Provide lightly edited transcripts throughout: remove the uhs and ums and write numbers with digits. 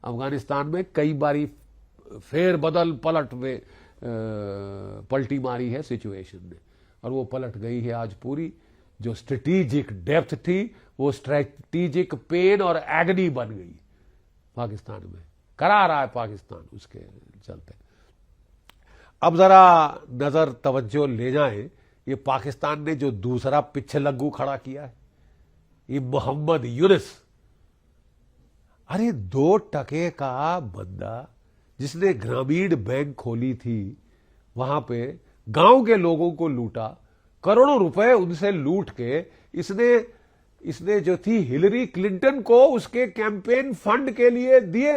अफगानिस्तान में कई बारी फेर बदल पलट में पलटी मारी है सिचुएशन ने, और वो पलट गई है आज पूरी। जो स्ट्रेटेजिक डेप्थ थी वो स्ट्रेटेजिक पेन और एगनी बन गई पाकिस्तान में, करा रहा है पाकिस्तान उसके चलते। अब जरा नजर तवज्जो ले जाएं, ये पाकिस्तान ने जो दूसरा पिछलग्गू खड़ा किया है, ये मोहम्मद यूनिस। अरे 2 टके का बंदा जिसने ग्रामीण बैंक खोली थी, वहां पे गांव के लोगों को लूटा, करोड़ों रुपए उनसे लूट के इसने जो थी हिलरी क्लिंटन को उसके कैंपेन फंड के लिए दिए।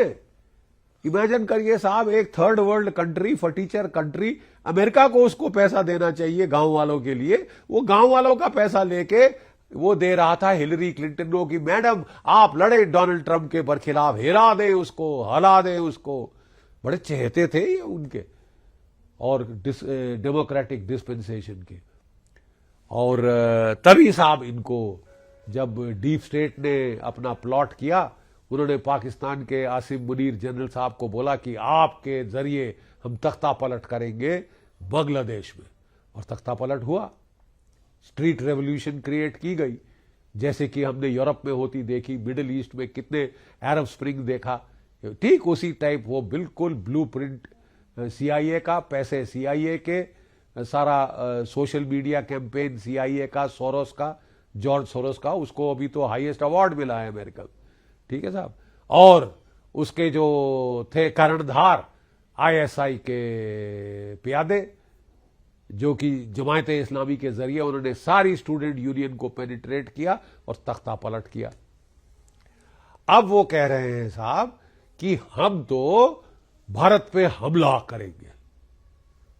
इमेजिन करिए साहब, एक थर्ड वर्ल्ड कंट्री, फटीचर कंट्री, अमेरिका को उसको पैसा देना चाहिए गांव वालों के लिए, वो गांव वालों का पैसा लेके वो दे रहा था हिलरी क्लिंटन को कि मैडम आप लड़े डोनाल्ड ट्रंप के खिलाफ, हिला दें उसको, हला दें उसको। बड़े चहेते थे ये उनके और डेमोक्रेटिक डिस्पेंसेशन के। और तभी साहब इनको जब डीप स्टेट ने अपना प्लॉट किया, उन्होंने पाकिस्तान के आसिम मुनीर जनरल साहब को बोला कि आपके जरिए हम तख्ता पलट करेंगे बांग्लादेश में, और तख्ता पलट हुआ। स्ट्रीट रेवोल्यूशन क्रिएट की गई, जैसे कि हमने यूरोप में होती देखी, मिडिल ईस्ट में कितने अरब स्प्रिंग देखा, ठीक उसी टाइप वो बिल्कुल ब्लूप्रिंट सीआईए का, पैसे सीआईए के, सारा सोशल मीडिया कैंपेन सीआईए का, सोरोस का, जॉर्ज सोरोस का, उसको अभी तो हाईएस्ट अवार्ड मिला है अमेरिका में, ठीक है साहब। और उसके जो थे कर्णधार आईएसआई के प्यादे, जो कि जमायत इस्लामी के जरिए उन्होंने सारी स्टूडेंट यूनियन को पेनिट्रेट किया और तख्ता पलट किया। अब वो कह रहे हैं साहब कि हम तो भारत पे हमला करेंगे।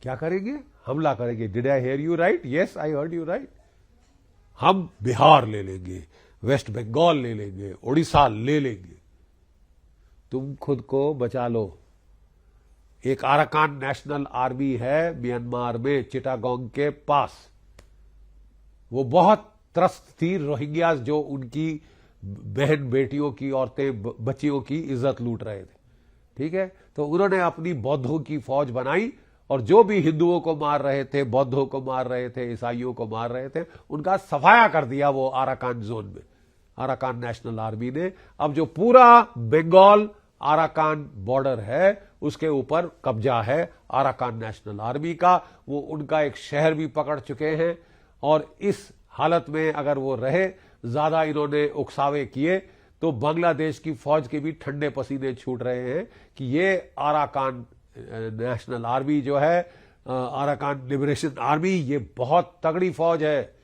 क्या करेंगे? हमला करेंगे। Did I hear you right? Yes, I heard you right. हम बिहार ले लेंगे, वेस्ट बंगाल ले लेंगे, उड़ीसा ले लेंगे। तुम खुद को बचा लो। एक अराकान नेशनल आर्मी है म्यांमार में, चिटागोंग के पास। वो बहुत त्रस्त थी रोहिंग्यास, जो उनकी बहन बेटियों की, औरतें बच्चियों की इज्जत लूट रहे थे, ठीक है। तो उन्होंने अपनी बौद्धों की फौज बनाई, और जो भी हिंदुओं को मार रहे थे, बौद्धों को मार रहे थे, ईसाइयों को मार रहे थे, उनका सफाया कर दिया वो अराकान जोन में, अराकान नेशनल आर्मी ने। अब जो पूरा बंगाल अराकान बॉर्डर है, उसके ऊपर कब्जा है अराकान नेशनल आर्मी का। वो उनका एक शहर भी पकड़ चुके हैं, और इस हालत में अगर वो रहे, ज्यादा इन्होंने उकसावे किए, तो बांग्लादेश की फौज के भी ठंडे पसीने छूट रहे हैं कि ये अराकान नेशनल आर्मी जो है, अराकान लिबरेशन आर्मी, ये बहुत तगड़ी फौज है।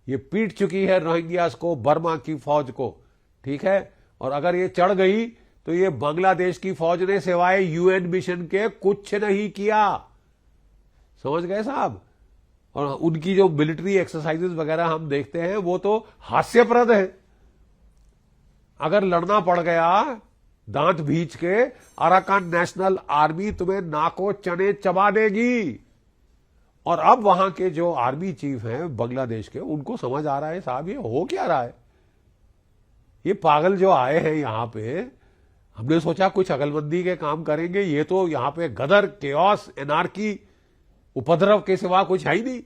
ये पीट चुकी है रोहिंग्यास को, बर्मा की फौज को, ठीक है। और अगर ये चढ़ गई तो ये बांग्लादेश की फौज ने सिवाय यूएन मिशन के कुछ नहीं किया। समझ गए साहब? और उनकी जो मिलिट्री एक्सरसाइजेस वगैरह हम देखते हैं, वो तो हास्यप्रद है। अगर लड़ना पड़ गया दांत भींच के, अराकान नेशनल आर्मी तुम्हें नाको चने चबा देगी। और अब वहां के जो आर्मी चीफ हैं बांग्लादेश के, उनको समझ आ रहा है साहब ये हो क्या रहा है। ये पागल जो आए हैं यहां पे, हमने सोचा कुछ अकलमंदी के काम करेंगे, ये तो यहां पे गदर, केओस, एनार्की, उपद्रव के सिवा कुछ है ही नहीं।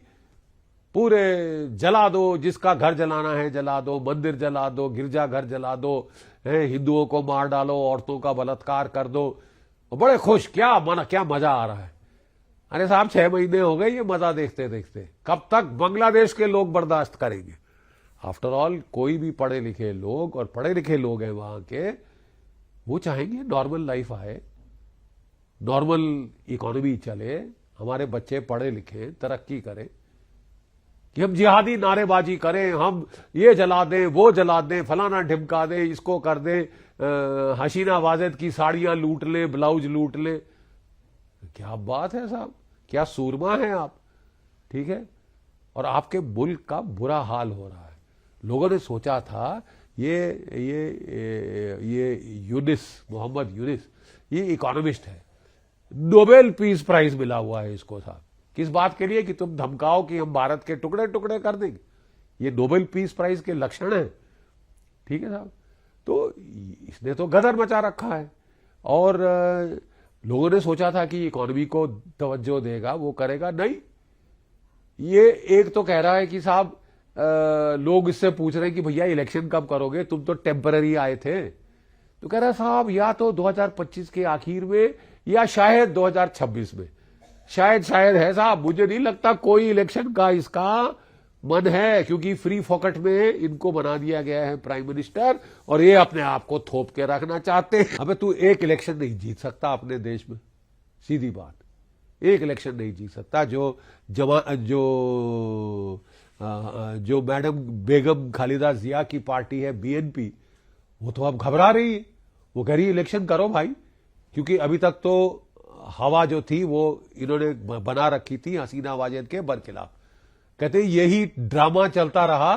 पूरे जला दो, जिसका घर जलाना है जला दो, मंदिर जला दो, गिरजा घर जला दो, हिंदुओं को मार डालो, औरतों का बलात्कार कर दो। बड़े खुश, क्या मजा आ रहा है। अरे साहब 6 महीने हो गए ये मजा देखते देखते, कब तक बांग्लादेश के लोग बर्दाश्त करेंगे। आफ्टर ऑल कोई भी पढ़े लिखे लोग, और पढ़े लिखे लोग हैं वहां के, वो चाहेंगे नॉर्मल लाइफ आए, नॉर्मल इकोनॉमी चले, हमारे बच्चे पढ़े लिखे, तरक्की करें। कि हम जिहादी नारेबाजी करें, हम ये जला दें, वो जला दें, फलाना ढिमका दें, इसको कर दें, हसीना वाजिद की साड़ियां लूट लें, ब्लाउज लूट लें। क्या बात है साहब, क्या सूरमा है आप, ठीक है। और आपके मुल्क का बुरा हाल हो रहा है। लोगों ने सोचा था ये यूनिस, मोहम्मद यूनिस, ये इकोनॉमिस्ट है, नोबेल पीस प्राइज मिला हुआ है इसको साहब। किस बात के लिए? कि तुम धमकाओ कि हम भारत के टुकड़े टुकड़े कर देंगे। ये नोबेल पीस प्राइज के लक्षण है, ठीक है साहब। तो इसने तो गदर मचा रखा है। और लोगों ने सोचा था कि इकोनॉमी को तवज्जो देगा, वो करेगा, नहीं। ये एक तो कह रहा है कि साहब लोग इससे पूछ रहे हैं कि भैया इलेक्शन कब करोगे, तुम तो टेम्पररी आए थे। तो कह रहा है साहब या तो 2025 के आखिर में या शायद 2026 में, शायद है साहब, मुझे नहीं लगता कोई इलेक्शन का इसका मन है, क्योंकि फ्री फोकट में इनको बना दिया गया है प्राइम मिनिस्टर और ये अपने आप को थोप के रखना चाहते हैं। अबे तू एक इलेक्शन नहीं जीत सकता अपने देश में, सीधी बात, एक इलेक्शन नहीं जीत सकता। जो मैडम बेगम खालिदा जिया की पार्टी है बीएनपी, वो तो अब घबरा रही है, वो कह रही है इलेक्शन करो भाई, क्योंकि अभी तक तो हवा जो थी वो इन्होंने बना रखी थी हसीना वाजेद के बरखिलाफ। कहते यही ड्रामा चलता रहा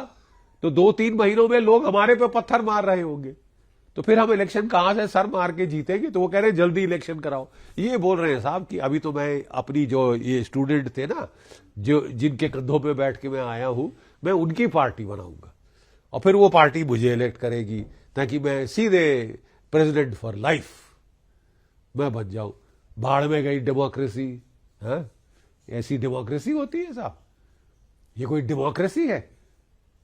तो 2-3 महीनों में लोग हमारे पे पत्थर मार रहे होंगे, तो फिर हम इलेक्शन कहां से सर मार के जीतेंगे। तो वो कह रहे हैं जल्दी इलेक्शन कराओ। ये बोल रहे हैं साहब कि अभी तो मैं अपनी जो ये स्टूडेंट थे ना, जो जिनके कंधों पे बैठ के मैं आया हूं, मैं उनकी पार्टी बनाऊंगा और फिर वो पार्टी मुझे इलेक्ट करेगी ताकि मैं सीधे प्रेसिडेंट फॉर लाइफ मैं बन जाऊं। बाढ़ में गई डेमोक्रेसी, हाँ, ऐसी डेमोक्रेसी होती है साहब? ये कोई डेमोक्रेसी है?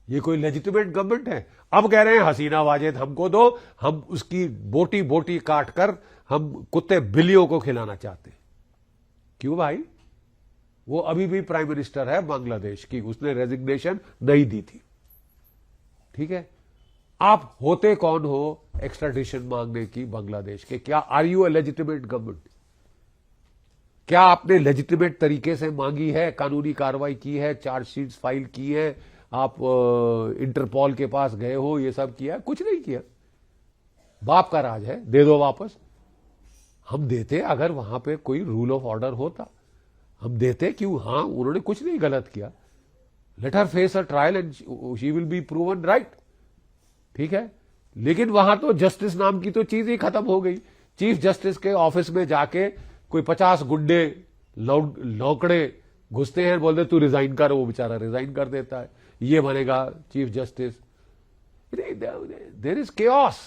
ये कोई लेजिटिमेट गवर्नमेंट है? अब कह रहे हैं हसीना वाजेद हमको दो, हम उसकी बोटी बोटी काट कर हम कुत्ते बिल्लियों को खिलाना चाहते हैं। क्यों भाई? वो अभी भी प्राइम मिनिस्टर है बांग्लादेश की, उसने रेजिग्नेशन नहीं दी थी, ठीक है। आप होते कौन हो एक्स्ट्राडिशन मांगने की बांग्लादेश के? क्या are you a legitimate government? क्या आपने लेजिटिमेट तरीके से मांगी है, कानूनी कार्रवाई की है, चार्जशीट फाइल की है, आप इंटरपोल के पास गए हो, ये सब किया? कुछ नहीं किया। बाप का राज है, दे दो वापस। हम देते अगर वहां पे कोई रूल ऑफ ऑर्डर होता, हम देते। क्यों? हाँ, उन्होंने कुछ नहीं गलत किया, let her face a trial and she will be proven right, ठीक है। लेकिन वहां तो जस्टिस नाम की तो चीज ही खत्म हो गई। चीफ जस्टिस के ऑफिस में जाके कोई 50 गुंडे लौकड़े घुसते हैं, बोलते तू रिजाइन कर, वो बेचारा रिजाइन कर देता है, ये बनेगा chief justice. There is chaos,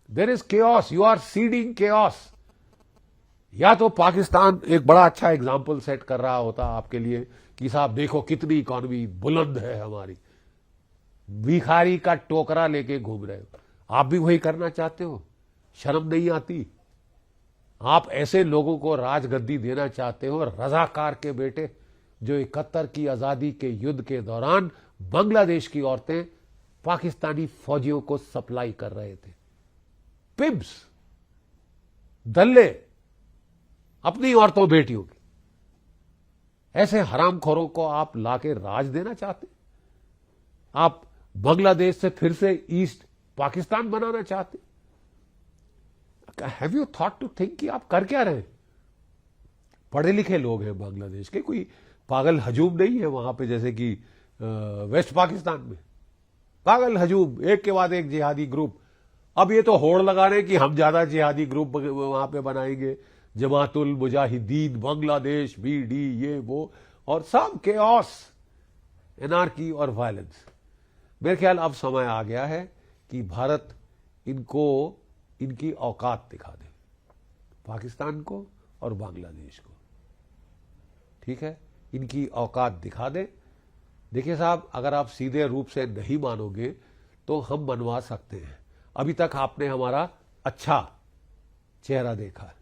there is chaos, you are seeding chaos. या तो पाकिस्तान एक बड़ा अच्छा एग्जाम्पल सेट कर रहा होता आपके लिए कि साहब देखो कितनी इकोनॉमी बुलंद है हमारी, भिखारी का टोकरा लेके घूम रहे हो। आप भी वही करना चाहते हो? शर्म नहीं आती? आप ऐसे लोगों को राजगद्दी देना चाहते हो, रजाकार के बेटे, जो 71 की आजादी के युद्ध के दौरान बांग्लादेश की औरतें पाकिस्तानी फौजियों को सप्लाई कर रहे थे। पिब्स, दल्ले, अपनी औरतों बेटियों की। ऐसे हरामखोरों को आप लाके राज देना चाहते? आप बांग्लादेश से फिर से ईस्ट पाकिस्तान बनाना चाहते? Have you thought to think कि आप कर क्या रहे हैं? पढ़े लिखे लोग हैं बांग्लादेश के, कोई पागल हजूम नहीं है वहां पे, जैसे कि वेस्ट पाकिस्तान में पागल हजूम एक के बाद एक जिहादी ग्रुप। अब ये तो होड़ लगा रहे हैं कि हम ज्यादा जिहादी ग्रुप वहां पे बनाएंगे, जमातुल मुजाहिदीन बांग्लादेश, बीडी, ये वो, और सब केओस, एनार्की और वायलेंस। मेरे ख्याल अब समय आ गया है कि भारत इनको इनकी औकात दिखा दे, पाकिस्तान को और बांग्लादेश को, ठीक है, इनकी औकात दिखा दे। देखिए साहब, अगर आप सीधे रूप से नहीं मानोगे तो हम बनवा सकते हैं। अभी तक आपने हमारा अच्छा चेहरा देखा है,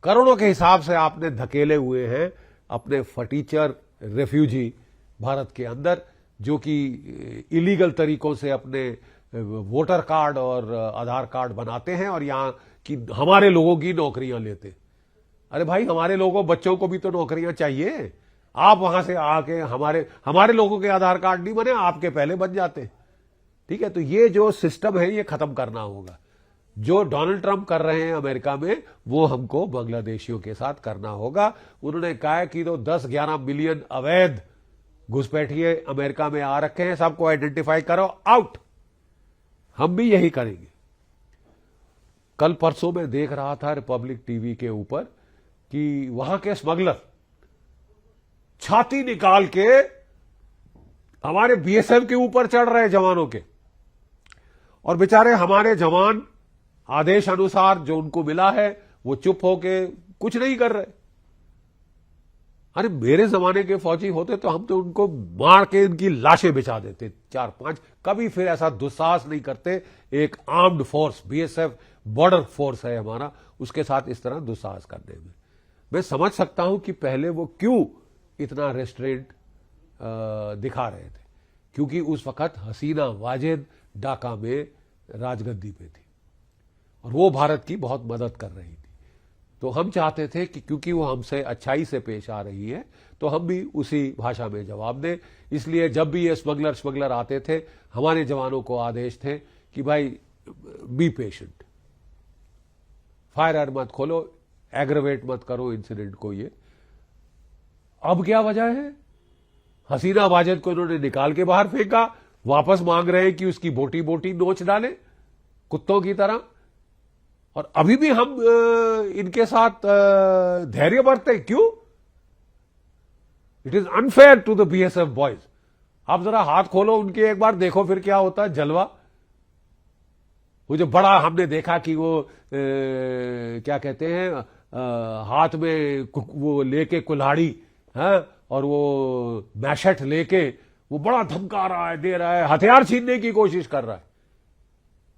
करोड़ों के हिसाब से आपने धकेले हुए हैं अपने फटीचर रेफ्यूजी भारत के अंदर, जो कि इलीगल तरीकों से अपने वोटर कार्ड और आधार कार्ड बनाते हैं और यहां की हमारे लोगों की नौकरियां लेते। अरे भाई, हमारे लोगों, बच्चों को भी तो नौकरियां चाहिए। आप वहां से आके हमारे लोगों के आधार कार्ड नहीं बने, आपके पहले बन जाते, ठीक है। तो ये जो सिस्टम है ये खत्म करना होगा। जो डोनाल्ड ट्रंप कर रहे हैं अमेरिका में, वो हमको बांग्लादेशियों के साथ करना होगा। उन्होंने कहा कि तो 10-11 मिलियन अवैध घुसपैठिए अमेरिका में आ रखे हैं, सबको आइडेंटिफाई करो, आउट। हम भी यही करेंगे। कल परसों में देख रहा था रिपब्लिक टीवी के ऊपर कि वहां के स्मगलर छाती निकाल के हमारे बीएसएफ के ऊपर चढ़ रहे जवानों के, और बेचारे हमारे जवान आदेश अनुसार जो उनको मिला है वो चुप होके कुछ नहीं कर रहे। अरे मेरे जमाने के फौजी होते तो हम तो उनको मार के इनकी लाशें बिछा देते 4-5, कभी फिर ऐसा दुस्साहस नहीं करते। एक armed force, BSF border force है हमारा, उसके साथ इस तरह दुस्साहस करने में मैं समझ सकता हूं कि पहले वो क्यों इतना रेस्ट्रेंट दिखा रहे थे, क्योंकि उस वक्त हसीना वाजिद ढाका में राजगद्दी पे थी और वो भारत की बहुत मदद कर रही थी। तो हम चाहते थे कि क्योंकि वो हमसे अच्छाई से पेश आ रही है तो हम भी उसी भाषा में जवाब दें। इसलिए जब भी ये स्मगलर आते थे, हमारे जवानों को आदेश थे कि भाई बी पेशेंट, फायर आर्म मत खोलो, एग्रवेट मत करो इंसिडेंट को। ये अब क्या वजह है? हसीना वाजिद को इन्होंने निकाल के बाहर फेंका, वापस मांग रहे हैं कि उसकी बोटी बोटी नोच डालें कुत्तों की तरह, और अभी भी हम इनके साथ धैर्य बरते। क्यों? It is unfair to the BSF boys. आप जरा हाथ खोलो उनके एक बार, देखो फिर क्या होता है जलवा। वो जो बड़ा हमने देखा कि वो क्या कहते हैं, हाथ में वो लेके कुल्हाड़ी है और वो मैशट लेके वो बड़ा धमका रहा है, दे रहा है, हथियार छीनने की कोशिश कर रहा है।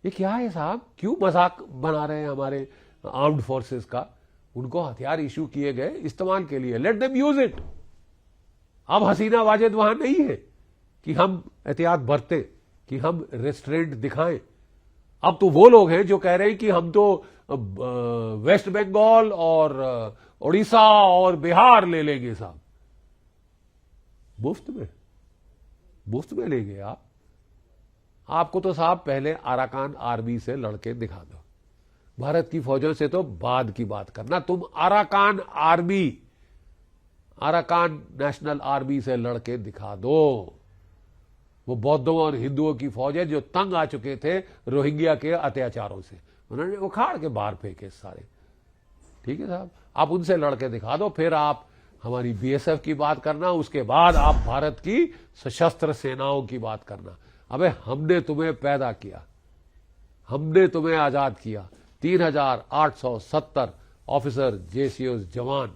ये क्या है साहब? क्यों मजाक बना रहे हैं हमारे आर्म्ड फोर्सेस का? उनको हथियार इश्यू किए गए इस्तेमाल के लिए, लेट देम यूज इट। अब हसीना वाजिद वहां नहीं है कि हम एहतियात बरते, कि हम रेस्ट्रेंट दिखाएं। अब तो वो लोग हैं जो कह रहे हैं कि हम तो वेस्ट बंगाल और उड़ीसा और बिहार ले लेंगे साहब। मुफ्त में लेंगे आप? आपको तो साहब पहले अराकान आर्मी से लड़के दिखा दो, भारत की फौजों से तो बाद की बात करना। तुम अराकान नेशनल आर्मी से लड़के दिखा दो। वो बौद्धों और हिंदुओं की फौज है जो तंग आ चुके थे रोहिंग्या के अत्याचारों से, उन्होंने उखाड़ के बाहर फेंके सारे। ठीक है साहब, आप उनसे लड़के दिखा दो, फिर आप हमारी बीएसएफ की बात करना, उसके बाद आप भारत की सशस्त्र सेनाओं की बात करना। अबे हमने तुम्हें पैदा किया, हमने तुम्हें आजाद किया। 3870 ऑफिसर, जेसीओ जवान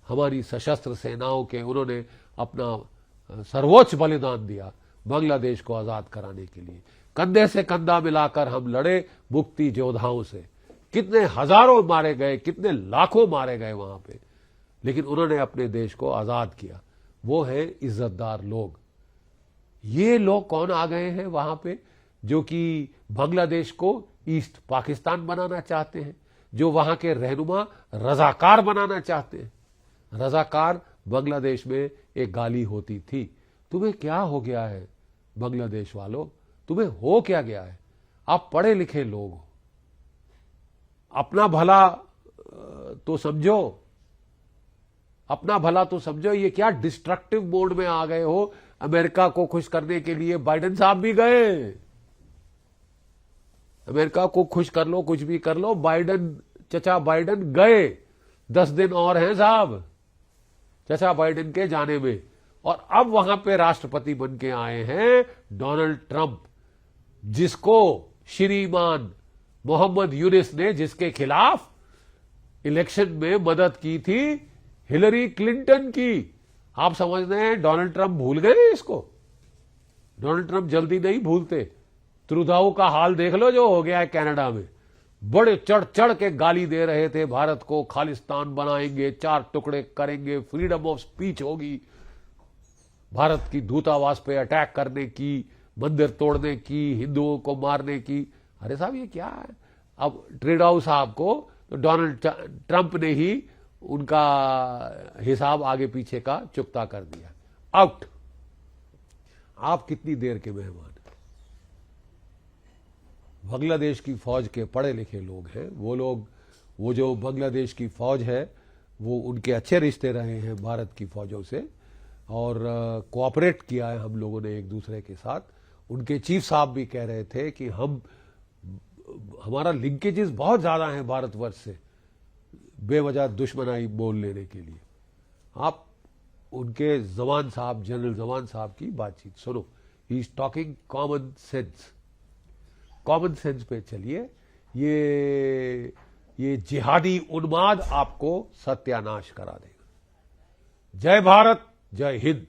हमारी सशस्त्र सेनाओं के, उन्होंने अपना सर्वोच्च बलिदान दिया बांग्लादेश को आजाद कराने के लिए। कंधे से कंधा मिलाकर हम लड़े मुक्ति योद्धाओं से। कितने हजारों मारे गए, कितने लाखों मारे गए वहां पे, लेकिन उन्होंने अपने देश को आजाद किया। वो है इज्जतदार लोग। ये लोग कौन आ गए हैं वहां पे जो कि बांग्लादेश को ईस्ट पाकिस्तान बनाना चाहते हैं, जो वहां के रहनुमा रजाकार बनाना चाहते हैं। रजाकार बांग्लादेश में एक गाली होती थी। तुम्हें क्या हो गया है बांग्लादेश वालों? तुम्हें हो क्या गया है? आप पढ़े लिखे लोग हो, अपना भला तो समझो, अपना भला तो समझो। ये क्या डिस्ट्रक्टिव मोड में आ गए हो? अमेरिका को खुश करने के लिए बाइडेन साहब भी गए। अमेरिका को खुश कर लो, कुछ भी कर लो, चचा बाइडेन गए। 10 दिन और हैं साहब चचा बाइडेन के जाने में, और अब वहां पे राष्ट्रपति बन के आए हैं डोनाल्ड ट्रंप, जिसको श्रीमान मोहम्मद यूनिस ने, जिसके खिलाफ इलेक्शन में मदद की थी हिलरी क्लिंटन की। आप समझ रहे हैं डोनाल्ड ट्रंप भूल गए इसको? डोनाल्ड ट्रंप जल्दी नहीं भूलते। त्रुदाऊ का हाल देख लो जो हो गया है कनाडा में। बड़े चढ़ चढ़ के गाली दे रहे थे भारत को, खालिस्तान बनाएंगे, 4 टुकड़े करेंगे, फ्रीडम ऑफ स्पीच होगी, भारत की दूतावास पे अटैक करने की, मंदिर तोड़ने की, हिंदुओं को मारने की। अरे साहब ये क्या है? अब ट्रूडो साहब को तो डोनाल्ड ट्रंप ने ही उनका हिसाब आगे पीछे का चुकता कर दिया। आउट। आप कितनी देर के मेहमान हैं? बांग्लादेश की फौज के पढ़े लिखे लोग हैं वो लोग। वो जो बांग्लादेश की फौज है वो, उनके अच्छे रिश्ते रहे हैं भारत की फौजों से, और कोऑपरेट किया है हम लोगों ने एक दूसरे के साथ। उनके चीफ साहब भी कह रहे थे कि हमारा लिंकेजेस बहुत ज्यादा हैं भारतवर्ष से, बेवजह दुश्मनाई बोल लेने के लिए। आप उनके जवान साहब, जनरल जवान साहब की बातचीत सुनो। He is talking common sense. Common sense पे चलिए ये जिहादी उन्माद आपको सत्यानाश करा देगा। जय भारत, जय हिंद।